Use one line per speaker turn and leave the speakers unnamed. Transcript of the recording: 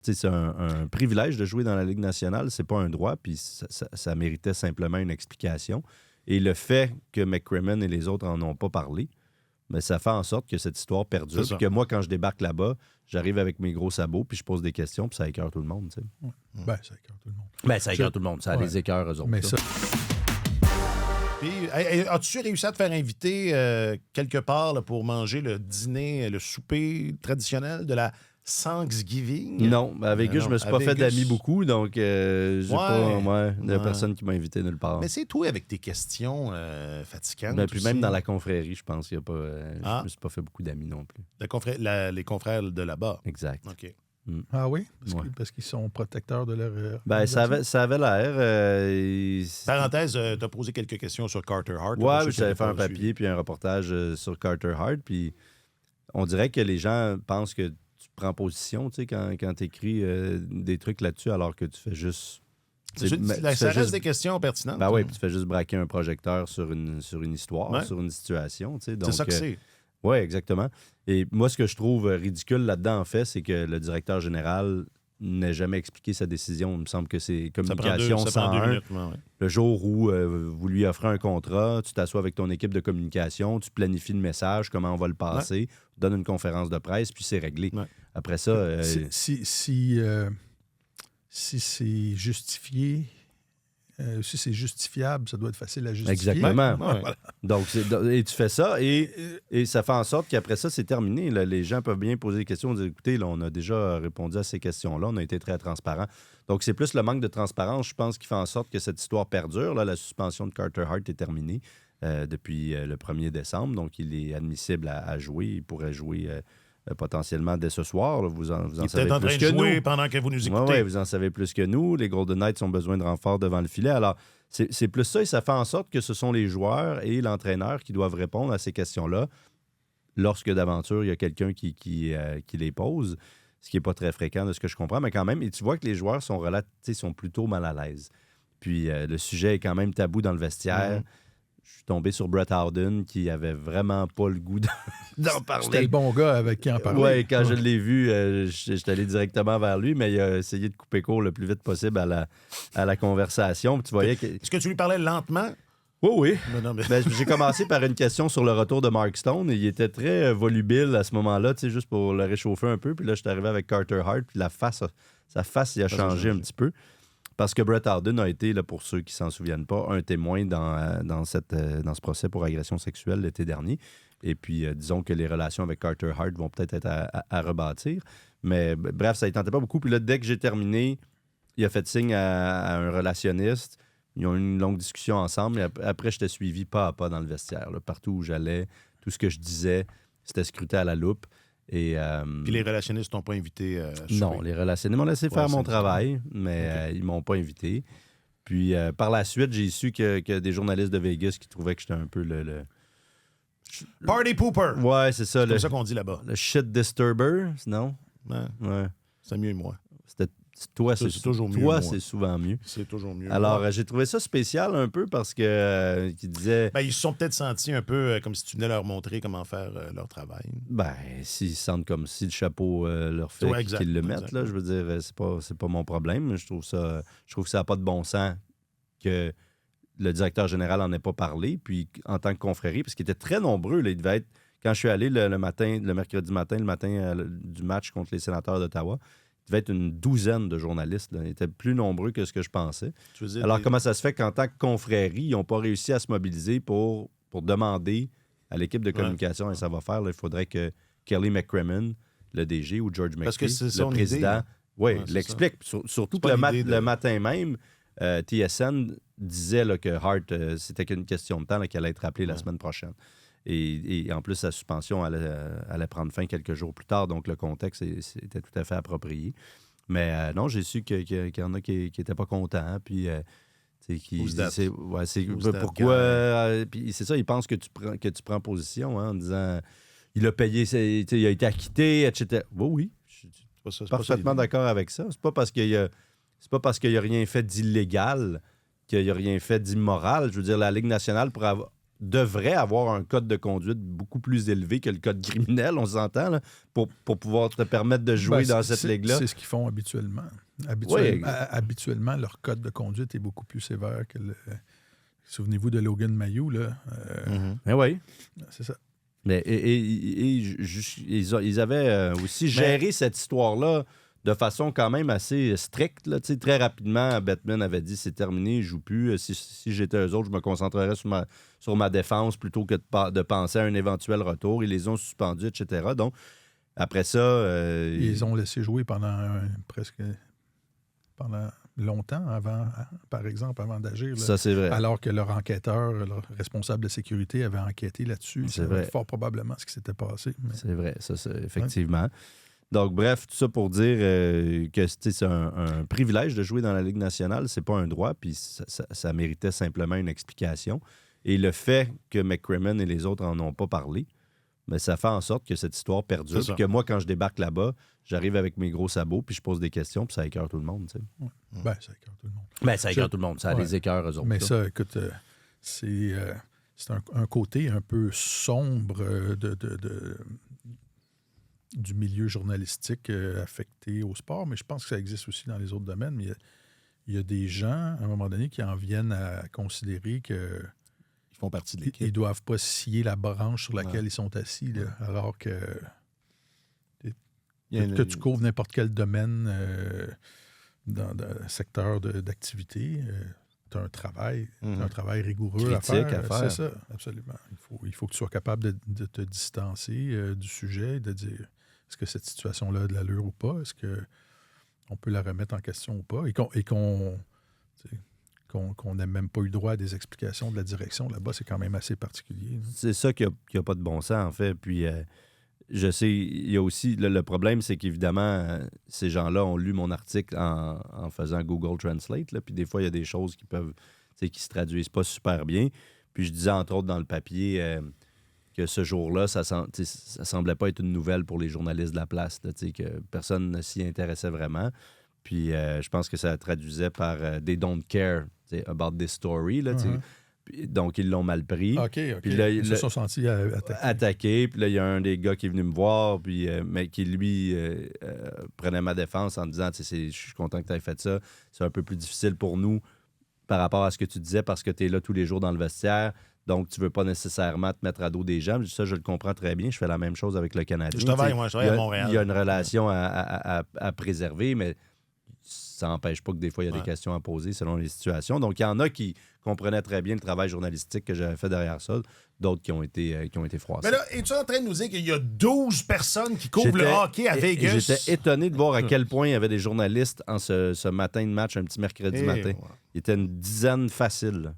c'est un privilège de jouer dans la Ligue nationale, c'est pas un droit, puis ça méritait simplement une explication. Et le fait que McCrimmon et les autres en ont pas parlé, mais ça fait en sorte que cette histoire perdure. Puis que moi, quand je débarque là-bas, j'arrive avec mes gros sabots, puis je pose des questions, puis ça écœure tout le monde. Tu sais.
Ouais. Ben, ça écœure tout le monde.
Ben, ça écœure tout le monde. Ça a des écœurs, eux autres.
Mais ça...
Puis, as-tu réussi à te faire inviter quelque part là, pour manger le dîner, le souper traditionnel de la Thanksgiving?
Non, à Vegas, je me suis pas fait d'amis beaucoup, donc j'ai pas de personne qui m'a invité nulle part.
Mais c'est toi avec tes questions fatigantes.
Ben, puis même dans la confrérie, je pense qu'il y a pas. Je me suis pas fait beaucoup d'amis non plus.
Les confrères de là-bas.
Exact.
OK.
Ah oui? Parce qu'ils sont protecteurs de leur...
Ben, ça avait l'air.
Parenthèse, tu as posé quelques questions sur Carter Hart.
Oui, j'avais fait un papier puis un reportage sur Carter Hart. Puis on dirait que les gens pensent que tu prends position quand tu écris des trucs là-dessus alors que tu fais juste...
Ça reste des questions pertinentes.
Ben oui, puis tu fais juste braquer un projecteur sur une histoire, sur une situation. Donc,
c'est ça que c'est.
Oui, exactement. Et moi, ce que je trouve ridicule là-dedans, en fait, c'est que le directeur général n'a jamais expliqué sa décision. Il me semble que c'est communication 101. Le jour où vous lui offrez un contrat, tu t'assois avec ton équipe de communication, tu planifies le message, comment on va le passer, tu donnes une conférence de presse, puis c'est réglé. Ouais. Après ça...
Si c'est justifié... si c'est justifiable, ça doit être facile à justifier.
Exactement. Voilà. Donc, et tu fais ça et ça fait en sorte qu'après ça, c'est terminé. Là. Les gens peuvent bien poser des questions, dire écoutez, là, on a déjà répondu à ces questions-là, on a été très transparent. Donc, c'est plus le manque de transparence, je pense, qui fait en sorte que cette histoire perdure. Là, la suspension de Carter Hart est terminée depuis le 1er décembre, donc il est admissible à jouer. Il pourrait jouer potentiellement dès ce soir. Là, vous en savez plus que nous. Il est en train de jouer
pendant que vous nous écoutez.
Oui, vous en savez plus que nous. Les Golden Knights ont besoin de renfort devant le filet. Alors, c'est plus ça et ça fait en sorte que ce sont les joueurs et l'entraîneur qui doivent répondre à ces questions-là lorsque d'aventure, il y a quelqu'un qui les pose, ce qui n'est pas très fréquent de ce que je comprends, mais quand même, et tu vois que les joueurs sont plutôt mal à l'aise. Puis le sujet est quand même tabou dans le vestiaire. Je suis tombé sur Brett Howden qui avait vraiment pas le goût d'en parler.
C'était le bon gars avec qui en parlait.
Oui, quand je l'ai vu, j'étais allé directement vers lui, mais il a essayé de couper court le plus vite possible à la conversation. Puis tu voyais que...
Est-ce que tu lui parlais lentement?
Oui. Ben, j'ai commencé par une question sur le retour de Mark Stone. Et il était très volubile à ce moment-là, juste pour le réchauffer un peu. Puis là, je suis arrivé avec Carter Hart, puis sa face il a changé un petit peu. Parce que Brett Howden a été, là, pour ceux qui ne s'en souviennent pas, un témoin dans ce procès pour agression sexuelle l'été dernier. Et puis, disons que les relations avec Carter Hart vont peut-être être à rebâtir. Mais bref, ça ne tentait pas beaucoup. Puis là, dès que j'ai terminé, il a fait signe à un relationniste. Ils ont eu une longue discussion ensemble. Et après, j'étais suivi pas à pas dans le vestiaire. Là. Partout où j'allais, tout ce que je disais, c'était scruté à la loupe. Et,
puis les relationnistes t'ont pas invité à souper?
Non, les relationnistes m'ont laissé faire mon travail, mais ils m'ont pas invité. Puis par la suite, j'ai su que des journalistes de Vegas qui trouvaient que j'étais un peu le
Party pooper!
Ouais, c'est ça.
C'est comme ça qu'on dit là-bas.
Le shit disturber, non?
Ouais. C'est mieux que moi.
Toi, c'est
toujours mieux.
Toi, c'est souvent mieux.
C'est toujours mieux.
Alors, j'ai trouvé ça spécial un peu parce que qu'ils disaient...
Ben, ils se sont peut-être sentis un peu comme si tu venais leur montrer comment faire leur travail.
Ben, s'ils se sentent comme si le chapeau leur fait qu'ils le mettent, là, je veux dire, c'est pas mon problème. Je trouve que ça n'a pas de bon sens que le directeur général n'en ait pas parlé. Puis, en tant que confrérie, parce qu'ils étaient très nombreux, là, il devait être... Quand je suis allé le mercredi matin, le matin du match contre les Sénateurs d'Ottawa, il devait être une douzaine de journalistes. Là. Ils étaient plus nombreux que ce que je pensais. Alors, comment ça se fait qu'en tant que confrérie, ils n'ont pas réussi à se mobiliser pour demander à l'équipe de communication, et ça va faire, là, il faudrait que Kelly McCrimmon, le DG, ou George McPhee, le président, l'explique. Surtout que le matin même, TSN disait là, que Hart, c'était qu'une question de temps qu'elle allait être rappelée la semaine prochaine. Et en plus, sa suspension allait prendre fin quelques jours plus tard, donc le contexte était tout à fait approprié. Mais non, j'ai su qu'il y en a qui n'étaient pas contents, puis pourquoi... puis c'est ça, ils pensent que tu prends position en disant il a payé, il a été acquitté, etc. Oui, je suis parfaitement d'accord avec ça. C'est pas parce qu'il a rien fait d'illégal qu'il n'y a rien fait d'immoral. Je veux dire, la Ligue nationale, devrait avoir un code de conduite beaucoup plus élevé que le code criminel, on s'entend, là, pour pouvoir te permettre de jouer dans cette ligue-là.
C'est ce qu'ils font habituellement. Habituellement, leur code de conduite est beaucoup plus sévère que le... Souvenez-vous de Logan Mayou, là.
Mais oui.
C'est ça.
Mais ils avaient aussi géré cette histoire-là de façon quand même assez stricte. Là. Très rapidement, Bettman avait dit c'est terminé, je joue plus. Si j'étais eux autres, je me concentrerais sur ma défense plutôt que de penser à un éventuel retour. Ils les ont suspendus, etc. Donc, après ça...
Ils ont laissé jouer pendant longtemps par exemple, avant d'agir.
Ça, c'est vrai.
Alors que leur enquêteur, leur responsable de sécurité avait enquêté là-dessus.
C'est vrai.
Fort probablement ce qui s'était passé. Mais...
C'est vrai, ça, c'est effectivement. Ouais. Donc, bref, tout ça pour dire que c'est un privilège de jouer dans la Ligue nationale. C'est pas un droit, puis ça méritait simplement une explication. Et le fait que McCrimmon et les autres en ont pas parlé, mais ça fait en sorte que cette histoire perdure. Puis que moi, quand je débarque là-bas, j'arrive avec mes gros sabots, puis je pose des questions, puis ça écœure tout le monde. Tu sais.
Ben, ça écœure tout le monde.
Ben, ça écœure tout le monde. Ça les écœure, eux autres.
Mais ça, écoute, c'est un côté un peu sombre du milieu journalistique affecté au sport, mais je pense que ça existe aussi dans les autres domaines. Mais il y a des gens, à un moment donné, qui en viennent à considérer que
ils font partie de l'équipe.
Ils ne doivent pas scier la branche sur laquelle ils sont assis, là, alors que tu couvres n'importe quel domaine dans un secteur d'activité, tu as un travail rigoureux à faire. C'est ça, absolument. Il faut que tu sois capable de te distancer du sujet, de dire est-ce que cette situation-là a de l'allure ou pas, est-ce qu'on peut la remettre en question ou pas, et qu'on n'ait même pas eu droit à des explications de la direction là-bas, c'est quand même assez particulier.
C'est ça qui n'a pas de bon sens, en fait. Puis je sais, il y a aussi... Le problème, c'est qu'évidemment, ces gens-là ont lu mon article en faisant Google Translate, là, puis des fois, il y a des choses qui se traduisent pas super bien. Puis je disais, entre autres, dans le papier... que ce jour-là, ça semblait pas être une nouvelle pour les journalistes de la place, là, que personne ne s'y intéressait vraiment. Puis je pense que ça traduisait par « they don't care about this story ». Donc, ils l'ont mal pris.
OK.
Puis là,
ils se sont sentis
attaqués. Puis là, il y a un des gars qui est venu me voir, puis, mais qui, lui, prenait ma défense en disant « je suis content que tu aies fait ça. C'est un peu plus difficile pour nous par rapport à ce que tu disais parce que tu es là tous les jours dans le vestiaire. Donc, tu ne veux pas nécessairement te mettre à dos des gens. » Ça, je le comprends très bien. Je fais la même chose avec le Canadien.
Je travaille à Montréal.
Il y a une relation à préserver, mais ça n'empêche pas que des fois, il y a des questions à poser selon les situations. Donc, il y en a qui comprenaient très bien le travail journalistique que j'avais fait derrière ça. D'autres qui ont été froissés.
Mais là, es-tu en train de nous dire qu'il y a 12 personnes qui couvrent le hockey à Vegas?
J'étais étonné de voir à quel point il y avait des journalistes en ce matin de match, un petit mercredi matin. Ouais. Il était une dizaine facile.